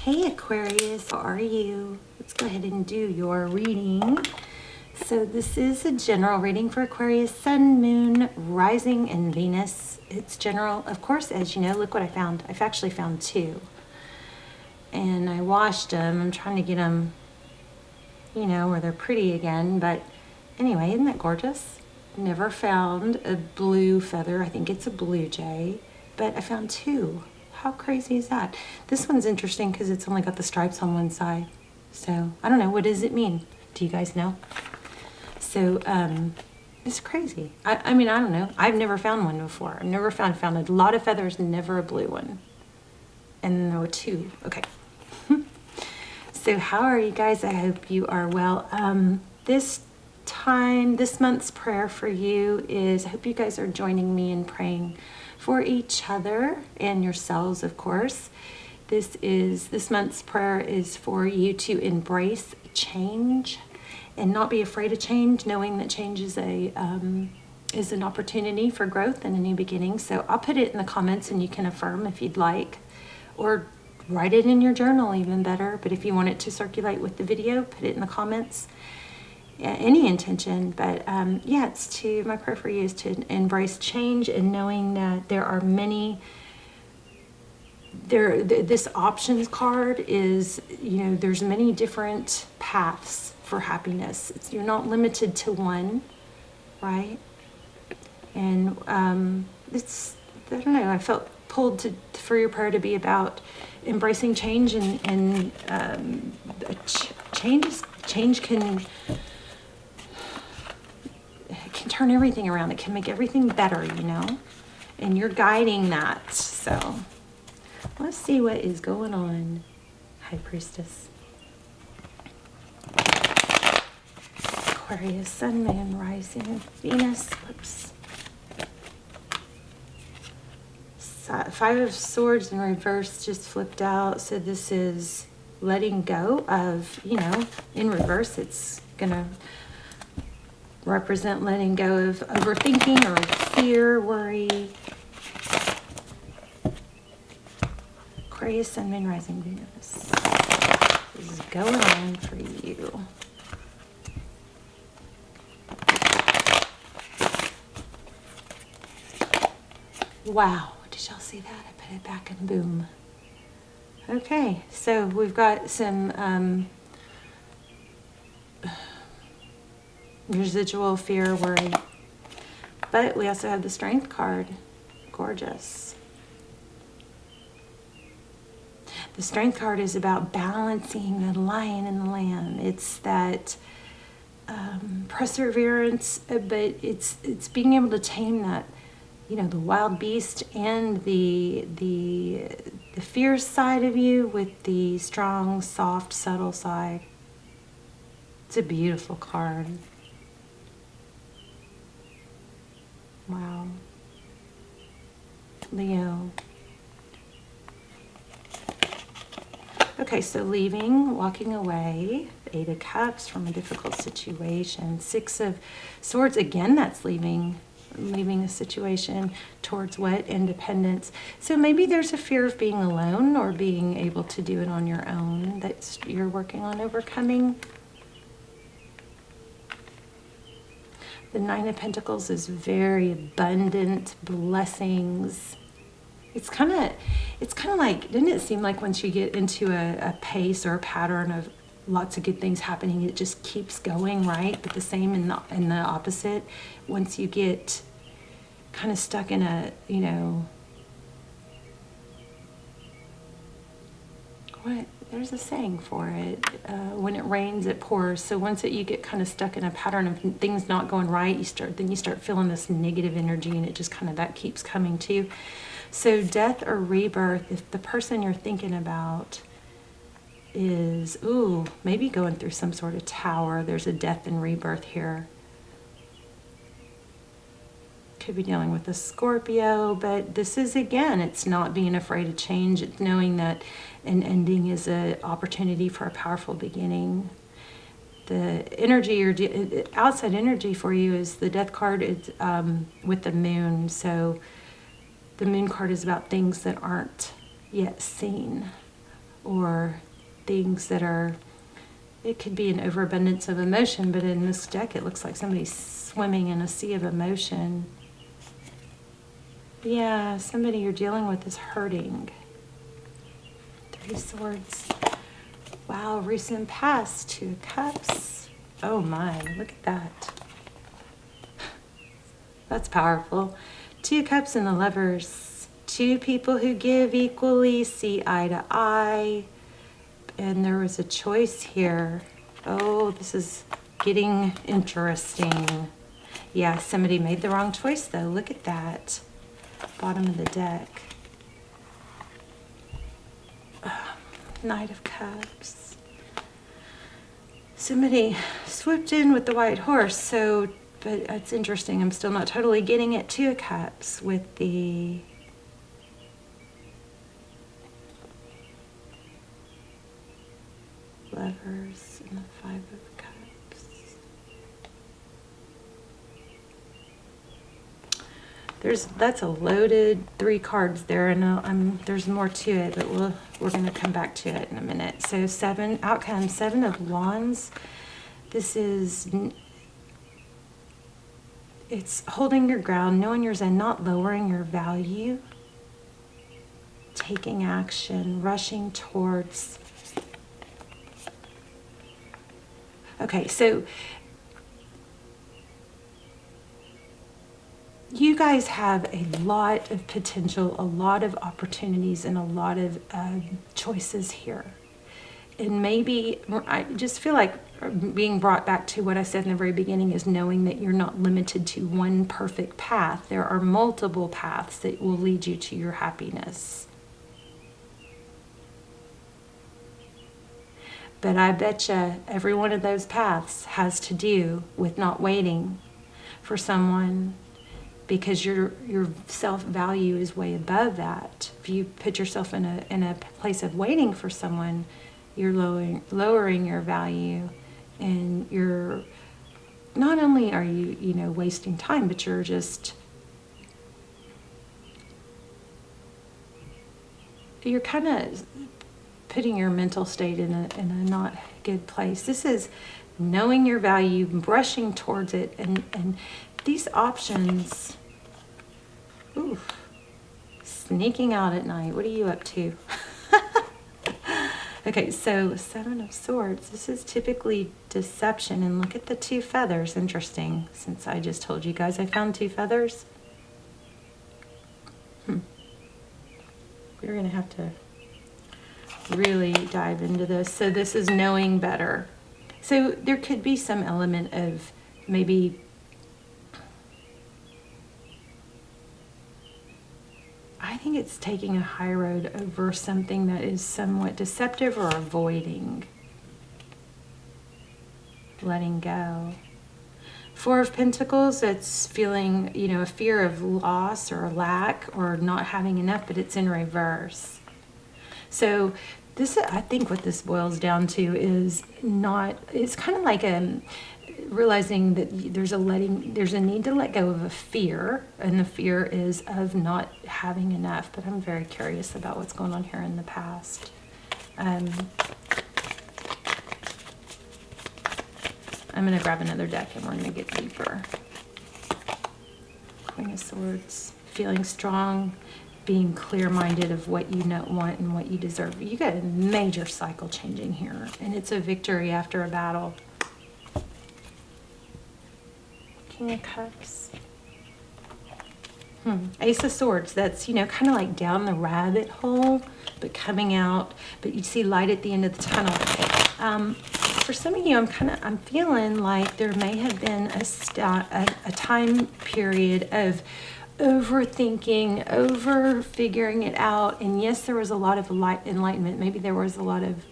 Hey Aquarius, how are you? Let's go ahead and do your reading. So this is a general reading for Aquarius, Sun, Moon, Rising, and Venus. It's general. Of course, as you know, look what I found. I've actually found two. And I washed them. I'm trying to get them, you know, where they're pretty again. But anyway, isn't that gorgeous? Never found a blue feather. I think it's a blue jay. But I found two. How crazy is that? This one's interesting because it's only got the stripes on one side. So, I don't know. What does it mean? Do you guys know? So, it's crazy. I mean, I don't know. I've never found one before. I've never found a lot of feathers, never a blue one. And there were two. Okay. So, how are you guys? I hope you are well. This month's prayer for you is, I hope you guys are joining me in praying for each other and yourselves, of course. This month's prayer is for you to embrace change and not be afraid of change, knowing that change is an opportunity for growth and a new beginning. So I'll put it in the comments and you can affirm if you'd like, or write it in your journal, even better. But if you want it to circulate with the video, put it in the comments. Any intention, but yeah, my prayer for you is to embrace change and knowing that there are many. This options card is, you know, there's many different paths for happiness. You're not limited to one, right? And I don't know. I felt pulled for your prayer to be about embracing change and change can turn everything around. It can make everything better, you know, and you're guiding that. So let's see what is going on. High Priestess, Aquarius, Sun, Moon, Rising, Venus. Whoops. Five of Swords in reverse just flipped out. So this is letting go of, you know, in reverse, it's gonna represent letting go of overthinking or fear, worry. Aquarius, Sun, Moon, Rising, Venus. This is going on for you. Wow, did y'all see that? I put it back and boom. Okay, so we've got some residual fear, worry, but we also have the Strength card. Gorgeous. The Strength card is about balancing the lion and the lamb. It's that perseverance, but it's being able to tame that, you know, the wild beast and the fierce side of you with the strong, soft, subtle side. It's a beautiful card. Wow. Leo. Okay, so leaving, walking away, Eight of Cups from a difficult situation. Six of Swords, again, that's leaving a situation towards what? Independence. So maybe there's a fear of being alone or being able to do it on your own that you're working on overcoming. The Nine of Pentacles is very abundant blessings. It's kind of like, didn't it seem like once you get into a pace or a pattern of lots of good things happening, it just keeps going, right? But the same in the opposite. Once you get kind of stuck in a, you know, there's a saying for it. When it rains, it pours. So once you get kind of stuck in a pattern of things not going right, you start feeling this negative energy, and it just kind of, that keeps coming to you. So death or rebirth, if the person you're thinking about is, maybe going through some sort of tower, there's a death and rebirth here. Could be dealing with a Scorpio, but this is, again, it's not being afraid of change. It's knowing that an ending is an opportunity for a powerful beginning. The energy or outside energy for you is the Death card. It's with the Moon. So the Moon card is about things that aren't yet seen. or things that are, it could be an overabundance of emotion, but in this deck it looks like somebody's swimming in a sea of emotion. Yeah, somebody you're dealing with is hurting. 3 Swords. Wow, recent past. 2 of Cups. Oh my, look at that. That's powerful. 2 of Cups and the Lovers. 2 people who give equally, see eye to eye. And there was a choice here. Oh, this is getting interesting. Yeah, somebody made the wrong choice though. Look at that. Bottom of the deck. Knight of Cups. Somebody swooped in with the white horse, so, but it's interesting. I'm still not totally getting it. 2 of Cups with the Lovers and the 5 of Cups. That's a loaded 3 cards there, and there's more to it, but we're going to come back to it in a minute. So 7 outcome, 7 of Wands. This is, it's holding your ground, knowing your zen, not lowering your value, taking action, rushing towards. Okay, so you guys have a lot of potential, a lot of opportunities, and a lot of choices here. And maybe, I just feel like being brought back to what I said in the very beginning is knowing that you're not limited to one perfect path. There are multiple paths that will lead you to your happiness. But I betcha every one of those paths has to do with not waiting for someone, because your self-value is way above that. If you put yourself in a place of waiting for someone, you're lowering your value, and you're not only are you wasting time, but you're kind of putting your mental state in a not good place. This is knowing your value, brushing towards it, and these options. Ooh, sneaking out at night. What are you up to? Okay, so 7 of Swords. This is typically deception, and look at the 2 feathers. Interesting, since I just told you guys I found 2 feathers. We're gonna have to really dive into this. So this is knowing better. So there could be some element of maybe I think it's taking a high road over something that is somewhat deceptive, or avoiding. Letting go. 4 of Pentacles, it's feeling, a fear of loss or a lack or not having enough, but it's in reverse. So this, I think what this boils down to is it's kind of like realizing that there's a need to let go of a fear, and the fear is of not having enough. But I'm very curious about what's going on here in the past. I'm going to grab another deck and we're going to get deeper. Queen of Swords, feeling strong, being clear-minded of what you want and what you deserve. You got a major cycle changing here, and it's a victory after a battle. King of Cups. Ace of Swords. That's, kind of like down the rabbit hole, but coming out. But you see light at the end of the tunnel. For some of you, I'm feeling like there may have been a time period of overthinking, over figuring it out. And yes, there was a lot of enlightenment. Maybe there was a lot of,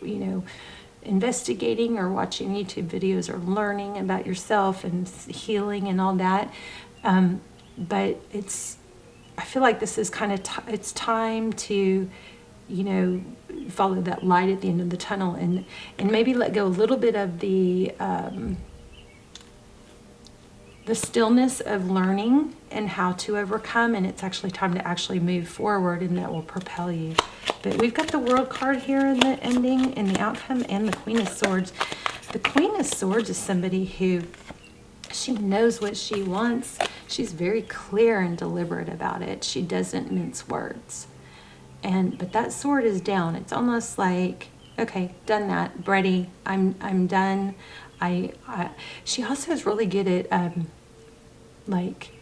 investigating or watching YouTube videos or learning about yourself and healing and all that. But I feel like this is kind of, it's time to, follow that light at the end of the tunnel, and maybe let go a little bit of the stillness of learning and how to overcome, and it's actually time to actually move forward, and that will propel you. But we've got the World card here in the ending, in the outcome, and the Queen of Swords. The Queen of Swords is somebody who, she knows what she wants. She's very clear and deliberate about it. She doesn't mince words. But that sword is down. It's almost like, okay, done that, ready. I'm done. She also is really good at like.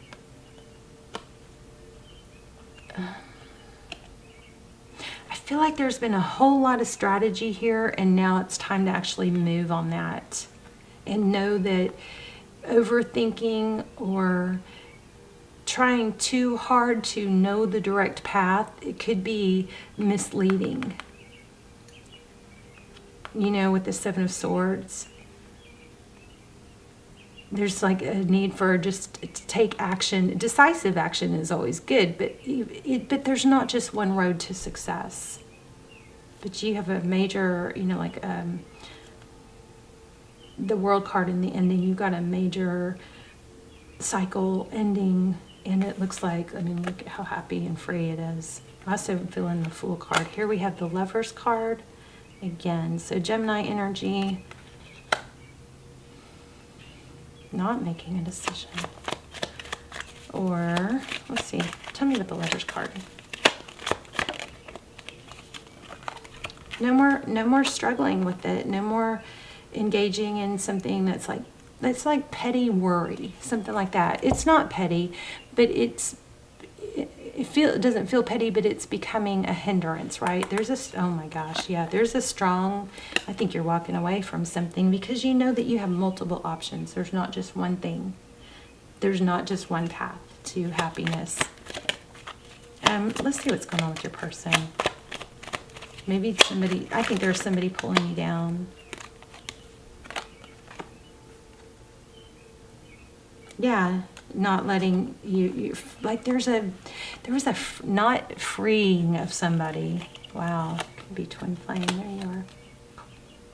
I feel like there's been a whole lot of strategy here, and now it's time to actually move on that and know that overthinking or trying too hard to know the direct path, it could be misleading. You know, with the Seven of Swords, there's like a need for just to take action. Decisive action is always good, but there's not just one road to success. But you have a major, you know, like the World card in the ending, you've got a major cycle ending, and it looks like, I mean, look at how happy and free it is. I also feel in the Fool card. Here we have the Lovers card again. So Gemini energy, not making a decision. Or, let's see, tell me about the Lovers card. No more struggling with it. No more engaging in something that's like petty worry, something like that. It's not petty, but it doesn't feel petty, but it's becoming a hindrance, right? Oh my gosh, yeah, there's a strong, I think you're walking away from something because you know that you have multiple options. There's not just one thing. There's not just one path to happiness. Let's see what's going on with your person. Maybe I think there's somebody pulling you down. Yeah, not letting you like there was a not freeing of somebody. Wow, could be twin flame. There you are.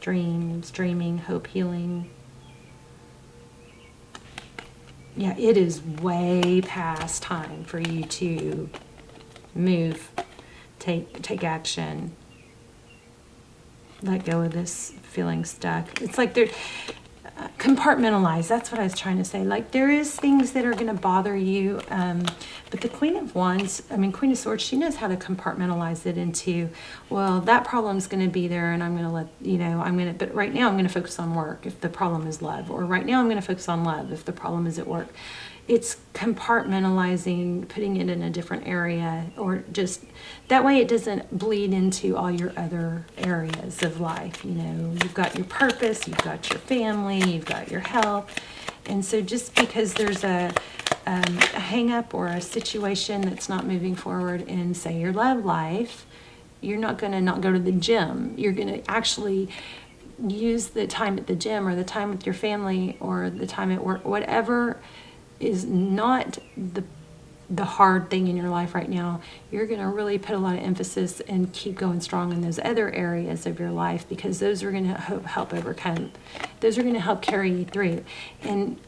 Dreams, dreaming, hope, healing. Yeah, it is way past time for you to move, take action. Let go of this feeling stuck. It's like they're compartmentalize. That's what I was trying to say. Like there is things that are going to bother you, but the Queen of Wands, Queen of Swords, she knows how to compartmentalize it into, well, that problem's going to be there, and I'm going to let but right now I'm going to focus on work if the problem is love, or right now I'm going to focus on love if the problem is at work. It's compartmentalizing, putting it in a different area, or just that way it doesn't bleed into all your other areas of life. You know, you've got your purpose, you've got your family, you've got your health. And so just because there's a hang up or a situation that's not moving forward in, say, your love life, you're not going to not go to the gym. You're going to actually use the time at the gym or the time with your family or the time at work, whatever is not the hard thing in your life right now. You're going to really put a lot of emphasis and keep going strong in those other areas of your life, because those are going to help overcome, those are going to help carry you through. And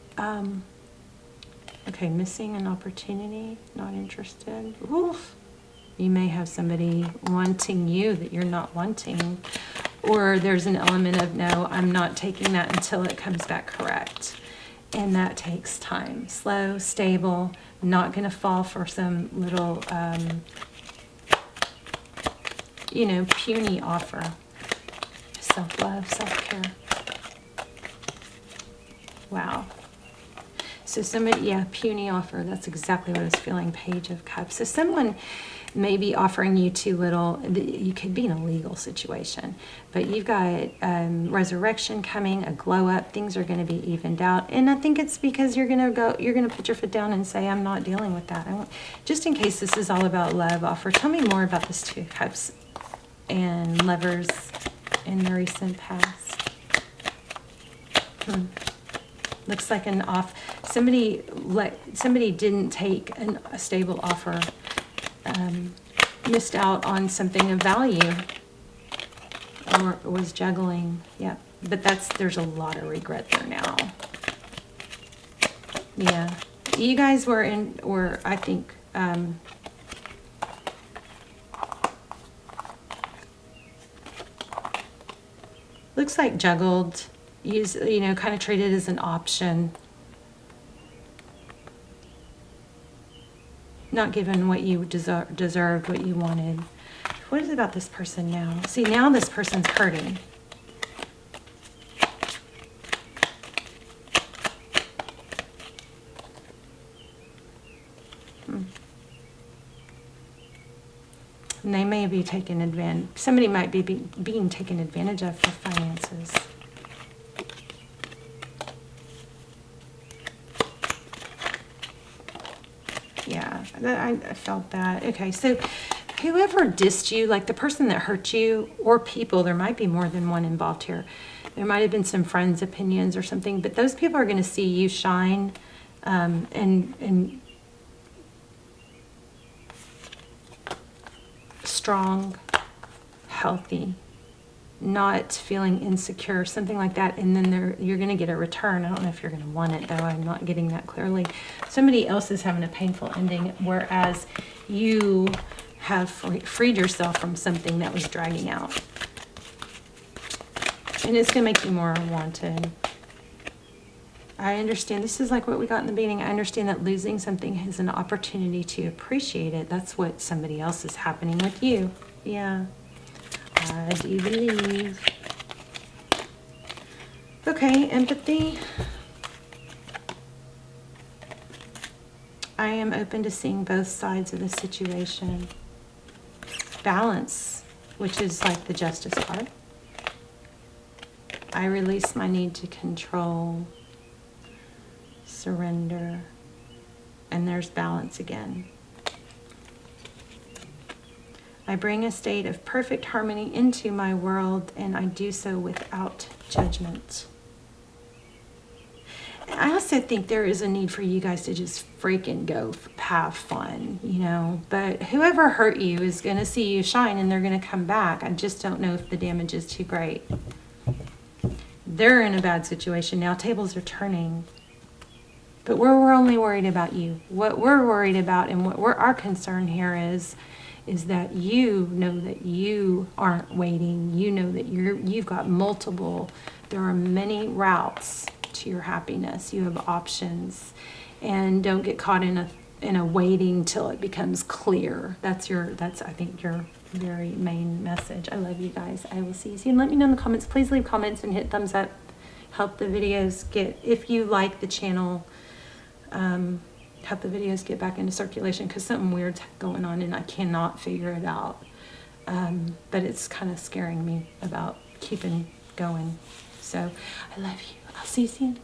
okay, missing an opportunity, not interested. Oof. You may have somebody wanting you that you're not wanting, or there's an element of, no, I'm not taking that until it comes back correct. And that takes time. Slow, stable, not going to fall for some little, puny offer. Self-love, self-care. Wow. So somebody, puny offer. That's exactly what I was feeling. Page of Cups. So someone may be offering you too little. You could be in a legal situation, but you've got resurrection coming, a glow up. Things are going to be evened out, and I think it's because you're going to put your foot down and say, I'm not dealing with that. Just in case this is all about love offer, tell me more about this Two of Cups and Lovers in the recent past. Looks like somebody didn't take a stable offer. Missed out on something of value, or was juggling. Yeah, but there's a lot of regret there now. Yeah, you guys were I think Looks like juggled, kind of treated as an option. Not given what you deserved, what you wanted. What is it about this person now? See, now this person's hurting. And they may be taken advantage. Somebody might be being taken advantage of for finances. Yeah, I felt that. Okay, so whoever dissed you, like the person that hurt you, or people, there might be more than one involved here. There might have been some friends' opinions or something, but those people are going to see you shine, and strong, healthy, not feeling insecure, something like that, and then you're going to get a return. I don't know if you're going to want it, though. I'm not getting that clearly. Somebody else is having a painful ending, whereas you have freed yourself from something that was dragging out. And it's going to make you more wanted. I understand. This is like what we got in the beginning. I understand that losing something is an opportunity to appreciate it. That's what somebody else is happening with you. Yeah. I do believe. Okay, empathy. I am open to seeing both sides of the situation. Balance, which is like the justice card. I release my need to control. Surrender. And there's balance again. I bring a state of perfect harmony into my world, and I do so without judgment. I also think there is a need for you guys to just freaking go have fun, But whoever hurt you is going to see you shine, and they're going to come back. I just don't know if the damage is too great. They're in a bad situation now. Tables are turning. But we're only worried about you. What we're worried about and what our concern here is that you know that you aren't waiting. You know that you've got multiple. There are many routes to your happiness. You have options, and don't get caught in a waiting till it becomes clear. That's I think your very main message. I love you guys. I will see you soon. Let me know in the comments. Please leave comments and hit thumbs up. Help the videos if you like the channel. Help the videos get back into circulation, because something weird's going on and I cannot figure it out. But it's kind of scaring me about keeping going. So I love you. I'll see you soon.